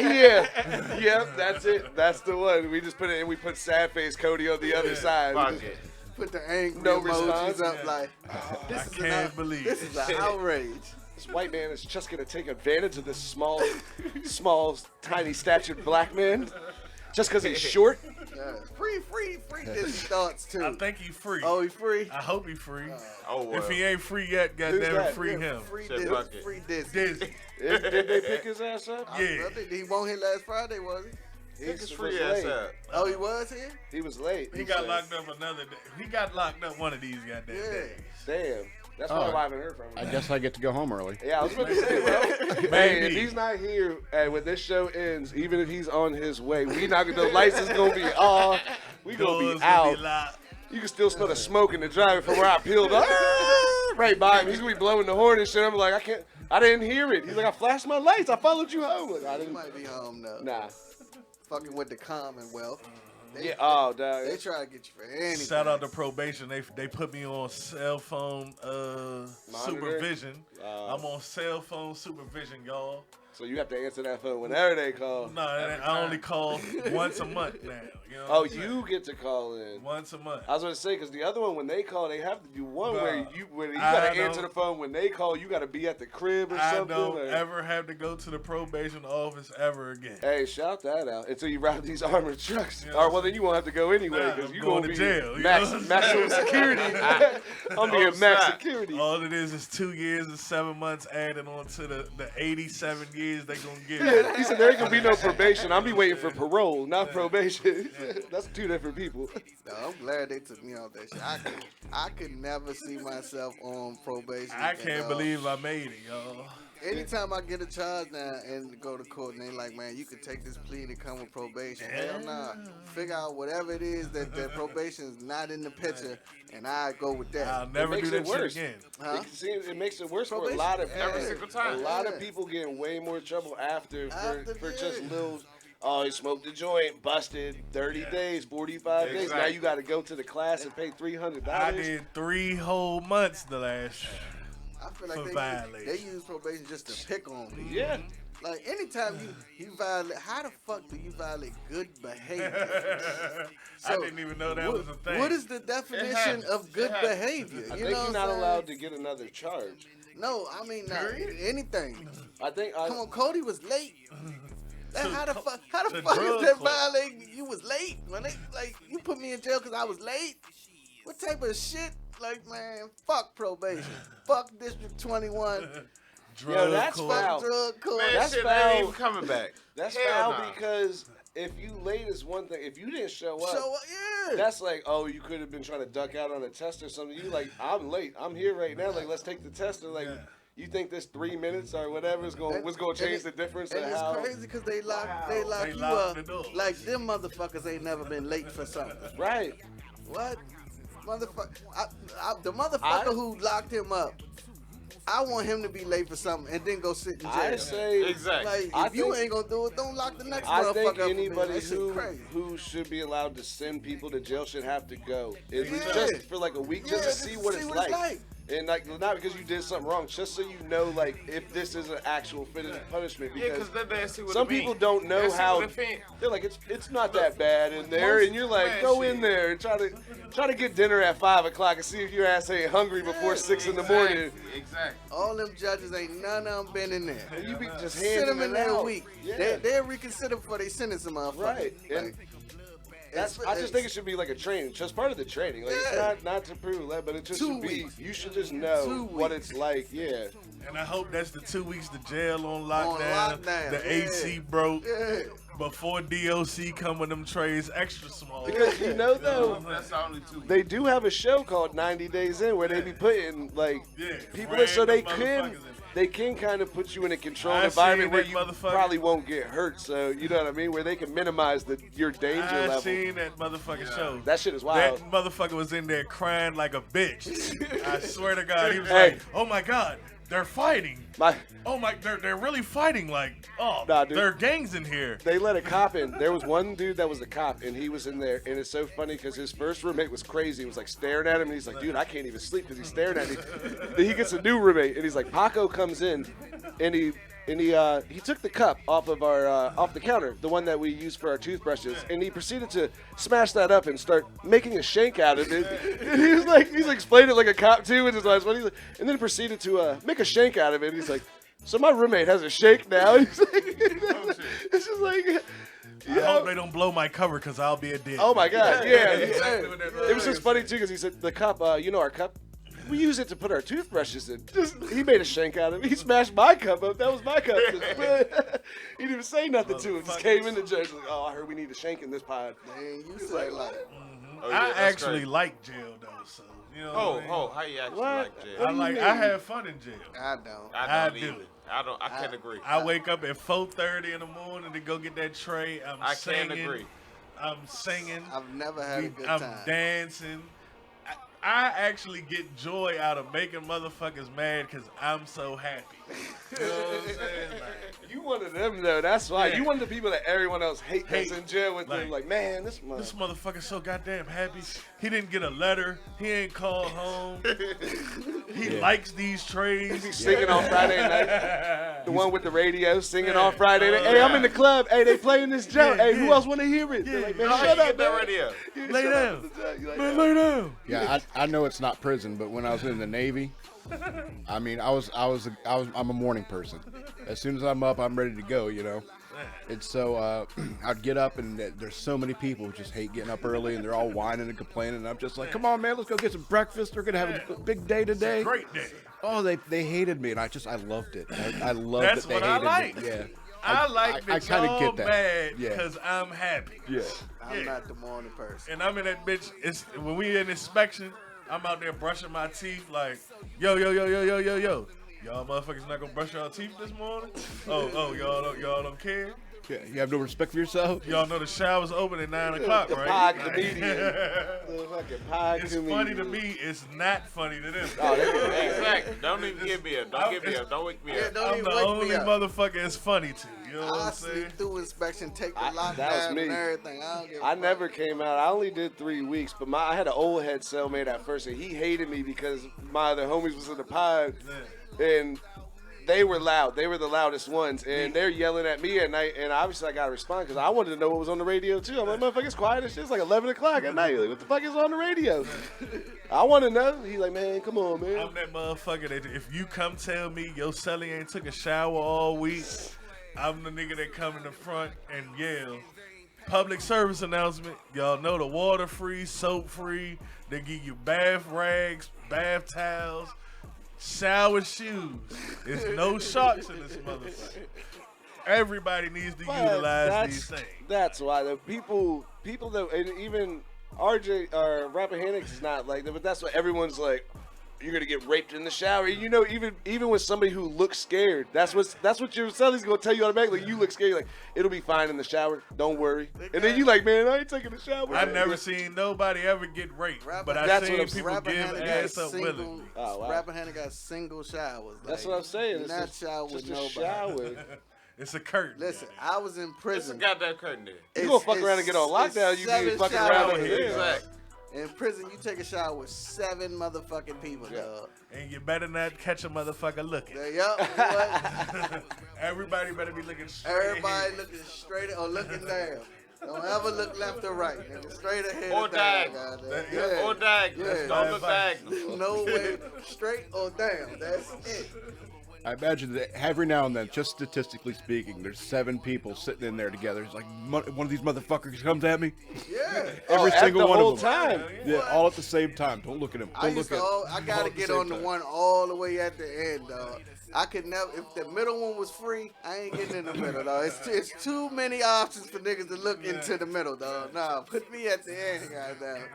Yeah. Yep, that's it. That's the one. We just put it in. We put sad face Cody on the other side. Fuck it. Put the angry No emojis response. up like, I can't believe this is an outrage. This white man is just gonna take advantage of this small, tiny statured black man, just because he's short. Yeah. Free Disney thoughts too. I think he free. Oh, he free? I hope he free. Oh, well. If he ain't free yet, Who's goddamn that? free him. Free Said Disney. fuck it. Free Disney. Disney. Did they pick his ass up? Yeah. I think he won't hit last Friday, was he? He's His free ass late. up. Oh, he was here? He was late. He got locked up another day. He got locked up one of these goddamn Yeah. days. Damn. That's Oh. probably why I haven't heard from him. I guess I get to go home early. Yeah, I was about to say, well, hey, Maybe. if he's not here when this show ends, even if he's on his way, we not the lights is gonna be off. We gonna Doors be out. be locked. You can still smell the smoke in the driveway from where I peeled up. Right by him. He's gonna be blowing the horn and shit. I'm like, I didn't hear it. He's like, I flashed my lights. I followed you home. Like, I He didn't. might be home though. Nah. Fucking with the Commonwealth. They, Yeah. Oh, dog. They try to get you for anything. Shout out to probation. They put me on cell phone supervision. I'm on cell phone supervision, y'all. So you have to answer that phone whenever they call. No, I only call once a month now. You know Oh, what I'm saying? you get to call in. Once a month. I was going to say, because the other one, when they call, they have to do one Nah. where you I got to answer don't- the phone. When they call, you got to be at the crib or I something. don't or- ever have to go to the probation office ever again. Hey, shout that out until you ride these armored trucks. Yeah. Or well, then you won't have to go anyway Nah, because I'm you going gonna to be jail, you know what I'm maximum saying? security. I'm being max security. All it is 2 years and 7 months added on to the 87 years they gonna give Yeah, you. he said there ain't gonna be no probation. I'll be waiting for parole, not probation. That's two different people. No, I'm glad they took me off that shit. I could never see myself on probation. I can't And, believe I made it, y'all. Anytime I get a charge now and go to court and they like, man, you can take this plea and come with probation. Hell nah. Figure out whatever it is that probation is not in the picture, and I go with that. I'll never makes do it that shit worse. again. Huh? It makes it worse for a Probation. lot of Every people. single time. A lot Yeah. of people get in way more trouble after After, for just yeah. little. Oh, he smoked a joint, busted, 30 days, 45 days. Now Exactly. you got to go to the class and pay $300. I did 3 whole months the last year. I feel For like violation. they use probation just to pick on people. Yeah. Like anytime you violate, how the fuck do you violate good behavior? I didn't even know that was a thing. What is the definition of good behavior? I You think know you're what I'm not saying? allowed to get another charge. No, I mean anything. I think Come on, Cody was late. How the fuck to is drug that court. violating? You was late when they like you put me in jail because I was late. What type of shit? Like man, fuck probation, fuck District 21, Drug Yo, that's court. foul. fuck drug court. Man, That's shit foul. ain't even coming back. That's Hell foul nah. because if you late is one thing. If you didn't show up, So yeah. that's like, oh, you could have been trying to duck out on a test or something. You like, I'm late. I'm here right now. Like, let's take the test. Or like, Yeah. you think this 3 minutes or whatever is going what's going to change the difference And of it's how? crazy because they lock They you lock up the door. like them motherfuckers ain't never been late for something. Right. What? Motherfucker, the motherfucker who locked him up, I want him to be late for something and then go sit in jail. I say, Exactly. Like, if I you think- ain't gonna do it, don't lock the next I motherfucker think up. for me. anybody That shit who crazy. should be allowed to send people to jail should have to go. It's Yeah. just for like a week, just to see what it's like. And like not because you did something wrong, just so you know, like if this is an actual fitting punishment. Because then they see what some people don't know how. They're like, it's not that bad in there, and you're like, go in there and try to get dinner at 5 o'clock and see if your ass ain't hungry before 6 in the morning. Exactly. All them judges ain't none of them been in there. And you be just Sit them in there a out. week. Yeah. They'll reconsider before they sentence them, motherfucker. Right. Like, I just think it should be like a training, just part of the training. Like it's not to prove that, but it just 2 should be. weeks. You should just know 2 what weeks. it's like. Yeah. And I hope that's the 2 weeks to jail on lockdown. The yeah. AC broke. Yeah. Before DOC come with them trays extra small. Because you know though, That's only 2 weeks. they do have a show called 90 Days In where they be putting like people random so they motherfuckers can kind of put you in a controlled I environment seen where that you motherfucker. probably won't get hurt. So you know what I mean, where they can minimize your danger I level. seen that motherfucking show. That shit is wild. That motherfucker was in there crying like a bitch. I swear to God, he was Hey. like, "Oh my God, they're fighting. They're really fighting. Like, Nah, dude. there are gangs in here." They let a cop in. There was one dude that was the cop, and he was in there. And it's so funny because his first roommate was crazy. He was like staring at him, and he's like, "Dude, I can't even sleep because he's staring at me." Then he gets a new roommate, and he's like, Paco comes in, and he took the cup off of our off the counter, the one that we use for our toothbrushes, and he proceeded to smash that up and start making a shank out of it. And he's like explaining it like a cop too, which is nice. But and then proceeded to make a shank out of it. And he's like, "So my roommate has a shank now." He's like, it's just like. I hope they don't blow my cover because I'll be a dick. Oh my God, yeah. Exactly what that It was just funny too because he said the cup, you know our cup, we use it to put our toothbrushes in. He made a shank out of it. He smashed my cup up. That was my cup. He didn't even say nothing to him. Just came in the judge like, "Oh, I heard we need a shank in this pod." Man, you say like. I actually like jail though, so you know. What I mean? How you actually like jail? I have fun in jail. I don't. I don't do. either. I can't agree. I wake up at 4:30 in the morning to go get that tray. I can't agree. I'm singing. I've never had a good I'm time. dancing. I actually get joy out of making motherfuckers mad because I'm so happy. You know what I'm saying? Like, You one of them though. That's why Yeah. you one of the people that everyone else hates that's in jail with them. Like, man, this motherfucker's so goddamn happy. He didn't get a letter. He ain't called home. He likes these trays. He's singing on Friday night. The one with the radio singing on Friday night. Hey, I'm in the club. Hey, they playing this joke. Hey, who else want to hear it? They're like, man, shut up, man. Radio. Lay down. Like, Man, lay down. Yeah, I know it's not prison, but when I was in the Navy, I mean, I'm a morning person. As soon as I'm up, I'm ready to go, you know. And so I'd get up, and there's so many people who just hate getting up early, and they're all whining and complaining. And I'm just like, come on, man, let's go get some breakfast. We're gonna have a big day today. It's a great day. Oh, they hated me, and I loved it. I loved That's that they what hated I like. me. Yeah. I like that kinda y'all get that. mad Yeah. because I'm happy. Yeah. I'm not the morning person. And I'm in that bitch. It's when we in inspection, I'm out there brushing my teeth like, yo. Y'all motherfuckers not gonna brush y'all teeth this morning? Oh, y'all don't care? Yeah, you have no respect for yourself? Y'all know the shower's open at 9 o'clock, the right? pod comedian. The fucking pod It's comedian. funny to me. It's not funny to them. Exactly. Don't even give me up. Don't give me up. Don't wake me up. Don't I'm even the wake only me up. motherfucker it's funny to. You know what I I'm saying? sleep through inspection, take the That was lockdown me. and everything. I don't give a I fuck. never came out. I only did 3 weeks, but I had an old head cellmate at first, and he hated me because my other homies was in the pod, and they were loud. They were the loudest ones, and they're yelling at me at night, and obviously I got to respond because I wanted to know what was on the radio, too. I'm like, motherfucker, it's quiet as shit. It's like 11 o'clock at night. Like, what the fuck is on the radio? I want to know. He's like, man, come on, man. I'm that motherfucker that if you come tell me your celly ain't took a shower all week, I'm the nigga that come in the front and yell. Public service announcement. Y'all know the water free, soap free. They give you bath rags, bath towels, shower shoes. There's no sharks in this motherfucker. Everybody needs to utilize these things. That's why the people that, and even RJ or Rappahannock is not like that, but that's what everyone's like. You're gonna get raped in the shower. You know, even with somebody who looks scared, that's what your celly's gonna tell you automatically. You look scared, you're like it'll be fine in the shower. Don't worry. And then you like, man, I ain't taking a shower. I never seen nobody ever get raped, but I That's seen what I'm people give ass up willingly. Oh, wow. Rappahannock got single showers. That's like, what I'm saying. do It's not just- shower with just a nobody. shower. It's a curtain. Listen, I was in It's a prison. goddamn curtain there. You gonna fuck around and get on lockdown? You be fucking around over here. there. Exactly. In prison, you take a shower with 7 motherfucking people, dog. And you better not catch a motherfucker looking. Yup. What? Everybody better be looking straight Everybody ahead. looking straight or looking down. Don't ever look left or right. Nigga. Straight ahead Or or down. diagonal. Goddamn. Yeah. Or diagonal. Yeah. Don't look diagonal. No way. Straight or down. That's it. I imagine that every now and then, just statistically speaking, there's 7 people sitting in there together. It's like one of these motherfuckers comes at me. Yeah. Every at single the one whole of them. time. Yeah, all at the same time. Don't look at him. I Don't used look to. at him. I gotta All at the get same on the time. one all the way at the end, dog. I could never. If the middle one was free, I ain't getting in the middle, dog. It's too many options for niggas to look into the middle, dog. Nah, put me at the end, goddamn.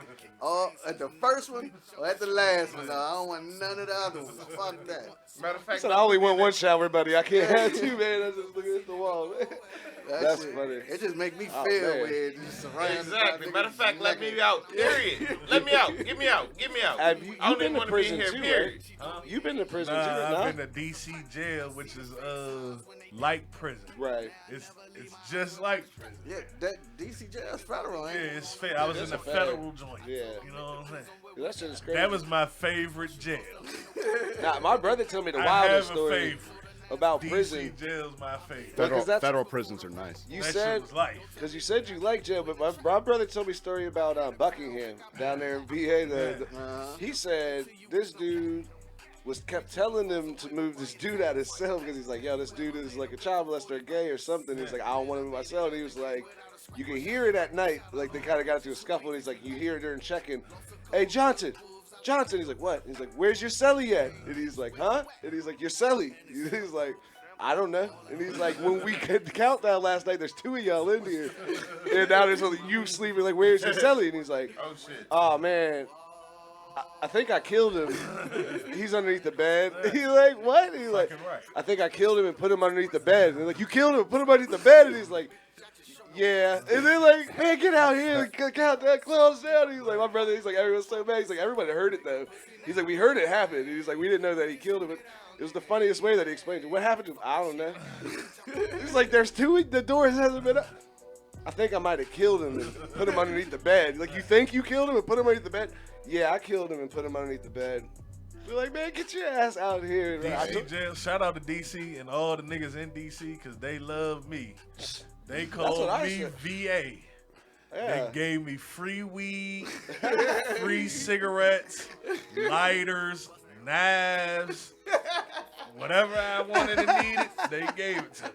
Or at the first one or at the last one, dog. I don't want none of the other ones. Fuck that. Matter of I fact, said I only want one shower, buddy. I can't have 2, man. I just looking at the wall, man. That That's shit, funny. It just make me feel man. weird. Just surrounded exactly. by Matter of niggas fact, let naked. me out. Period. Let me out. Get me out. Get me out. Have you I don't been even to want to be prison here. too, Period. right? You've been to prison too, Nah, right? I've been to DC jail, which is like prison. Right. It's just like prison. Yeah, that DC jail's federal, Yeah, ain't it? it's fair. I was in that's the a fact. federal joint. Yeah. You know what I'm saying? That shit is crazy. That was my favorite jail. Nah, my brother told me the I wildest have a story favorite. about DC prison. jail's my favorite. Federal, 'cause that's- federal prisons are nice. You That said shit was life. because you said you like jail, but my brother told me a story about Buckingham down there in VA. He said this dude kept telling them to move this dude out of his cell because he's like, yo, this dude is like a child molester, gay or something. He's like, I don't want him in my cell. And he was like, you can hear it at night. Like they kind of got into a scuffle. And he's like, you hear it during check-in. Hey, Johnson. He's like, what? He's like, where's your celly at? And he's like, huh? And he's like, your celly. He's like, I don't know. And he's like, when we had the countdown last night, there's 2 of y'all in here. And now there's only you sleeping. Like, where's your celly? And he's like, Oh shit. oh man, I think I killed him. He's underneath the bed. He's like, what? He's like, Fucking right. I think I killed him and put him underneath the bed. And they're like, you killed him and put him underneath the bed? And he's like, yeah. And they're like, man, get out here. Count that close down. And he's like, my brother, he's like, everyone's so mad. He's like, everybody heard it though. He's like, we heard it happen. And he's like, we didn't know that he killed him. It was the funniest way that he explained it. What happened to him? I don't know. He's like, there's 2, the doors hasn't been up. I think I might have killed him and put him underneath the bed. Like, you think you killed him and put him underneath the bed? Yeah, I killed him and put him underneath the bed. We're like, man, get your ass out here. DC jail. Shout out to DC and all the niggas in DC because they love me. They what called I me said. VA. Yeah. They gave me free weed, free cigarettes, lighters, knives, whatever I wanted and needed, they gave it to me.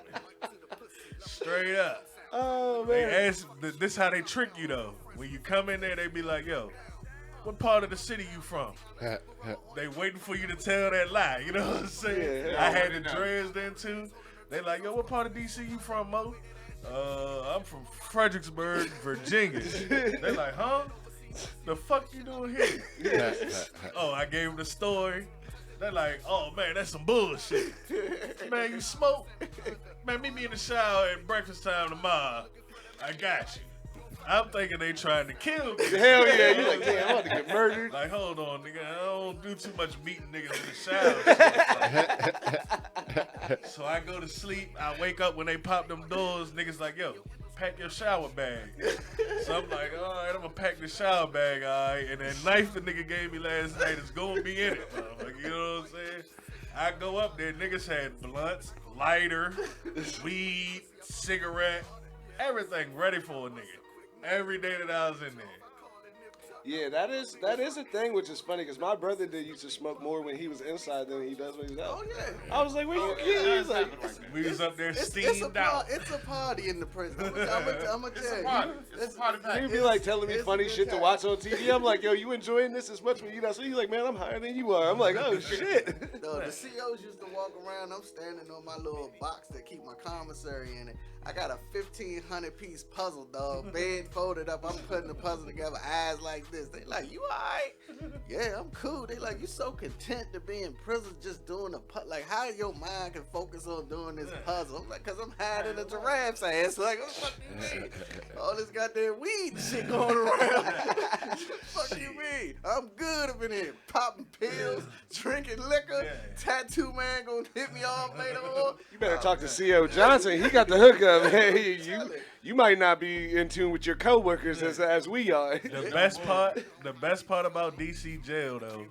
Straight up. Oh, They man. ask, this how they trick you though. When you come in there, they be like, yo, what part of the city you from? They waiting for you to tell that lie. You know what I'm saying? Yeah. I had the dreads then too. They like, yo, what part of DC you from, Mo? I'm from Fredericksburg, Virginia. They like, huh? The fuck you doing here? Oh, I gave them the story. They're like, oh man, that's some bullshit. Man, you smoke? Man, meet me in the shower at breakfast time tomorrow. I got you. I'm thinking they trying to kill me. Hell yeah. You're like, damn, I'm about to get murdered. Like, hold on, nigga. I don't do too much meeting niggas in the shower. So I go to sleep. I wake up when they pop them doors. Niggas like, yo, pack your shower bag. So I'm like, all right, I'm gonna pack the shower bag, all right. And that knife the nigga gave me last night is gonna be in it, motherfucker. You know what I'm saying? I go up there, niggas had blunts, lighter, weed, cigarette, everything ready for a nigga. Every day that I was in there. Yeah, that is a thing, which is funny because my brother used to smoke more when he was inside than he does when he's out. Oh yeah. I was like, where you kidding? He's like, We was up there It's steamed out. It's a party in the prison. I'm gonna tell you. Party. It's a party pack. he'd be like telling me it's a funny good shit to time. watch on TV. I'm like, yo, you enjoying this as much when you not? So he's like, man, I'm higher than you are. I'm like, oh shit. No, the COs used to walk around. I'm standing on my little box that keep my commissary in it. I got a 1,500 piece puzzle, dog. Bed folded up. I'm putting the puzzle together. Eyes like this. They like, you alright? Yeah, I'm cool. They like, you so content to be in prison just doing a puzzle. Like, how your mind can focus on doing this puzzle? I'm like, cause I'm hiding a giraffe's ass. Like, what the fuck you mean? All this goddamn weed shit going around. What the fuck you mean? I'm good up in here. Popping pills, drinking liquor. Tattoo man gonna hit me off later on. You better talk to CO Johnson. He got the hookup. Hey, you might not be in tune with your coworkers as we are. The best part about DC jail though,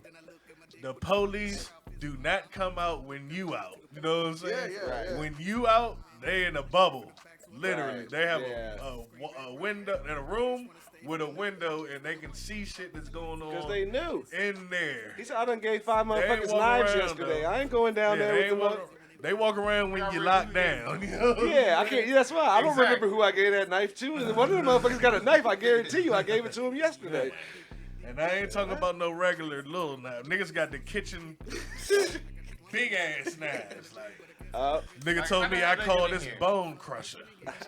the police do not come out when you out. You know what I'm saying? Yeah. When you out, they in a bubble. Literally, Right. they have a window in a room with a window, and they can see shit that's going on. Because they knew. In there. He said, I done gave 5 They ain't motherfuckers walking knives around, yesterday. though. I ain't going down there with them. They walk around when you locked down. You know? Yeah, I can't. That's why I don't remember who I gave that knife to. And one of them motherfuckers got a knife. I guarantee you, I gave it to him yesterday. And I ain't talking about no regular little knife. Niggas got the kitchen big ass knives. Like, nigga told me I call this bone crusher.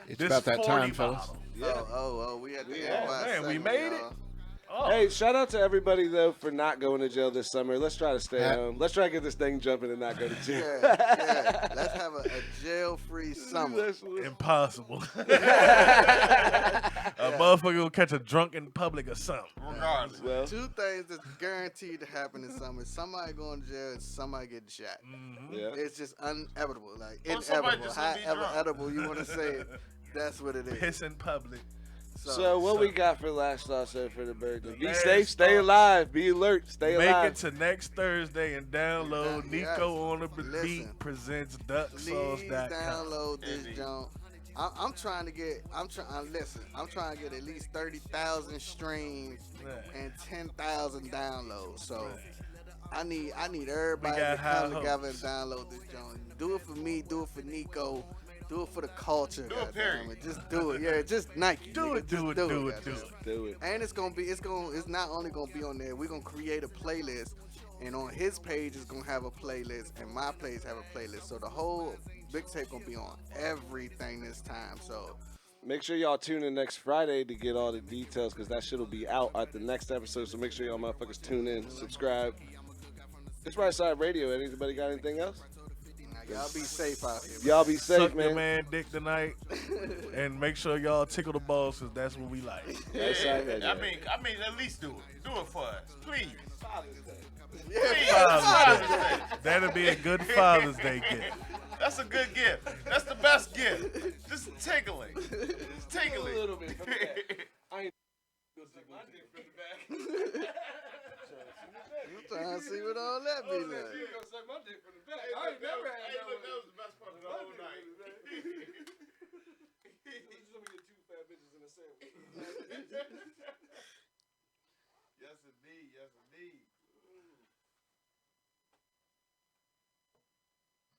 It's this about that 40 time, fellas. bottle. Oh, we had to get by Man, we segment, made it. y'all. Oh. Hey, shout out to everybody though for not going to jail this summer. Let's try to stay home. Let's try to get this thing jumping and not go to jail. Yeah. Let's have a jail-free summer. Impossible. A motherfucker will catch a drunk in public or something. Regardless. Well, 2 things that's guaranteed to happen in summer: somebody going to jail and somebody getting shot. yeah. It's just inevitable, like Or somebody inevitable. just gonna be However drunk. edible you want to say it, that's what it is. Piss in public. So what we got for last also for the birthday? Be Last safe, stay thought. alive, be alert, stay Make alive. it to next Thursday and download Yes. Nico on the Listen. Beat presents Please DuckSauce.com. download this junk. I'm trying to get. I'm trying to get at least 30,000 streams and 10,000 downloads. So I need everybody got to high come together and hopes. download this junk. Do it for me. Do it for Nico. Do it for the culture. Do it, goddammit. period. Just do it. Yeah, just Nike. Do nigga. it, do Just it, do it, goddamn. Do it. And it's not only gonna be on there. We're gonna create a playlist, and on his page is gonna have a playlist, and my page have a playlist. So the whole mixtape gonna be on everything this time. So Make sure y'all tune in next Friday to get all the details because that shit will be out at the next episode. So make sure y'all motherfuckers tune in, subscribe. It's Right Side Radio. Anybody got anything else? y'all be safe out here. Y'all be safe, Suck your man. man dick tonight, and make sure y'all tickle the balls because that's what we like. Right Side Radio. I mean, at least do it. Do it for us, please. Father's Day. That'll be a good Father's Day gift. That's a good gift. That's the best gift. Just tickling. Just tickling. A little bit from the back. I ain't I'm trying to see what all that be like.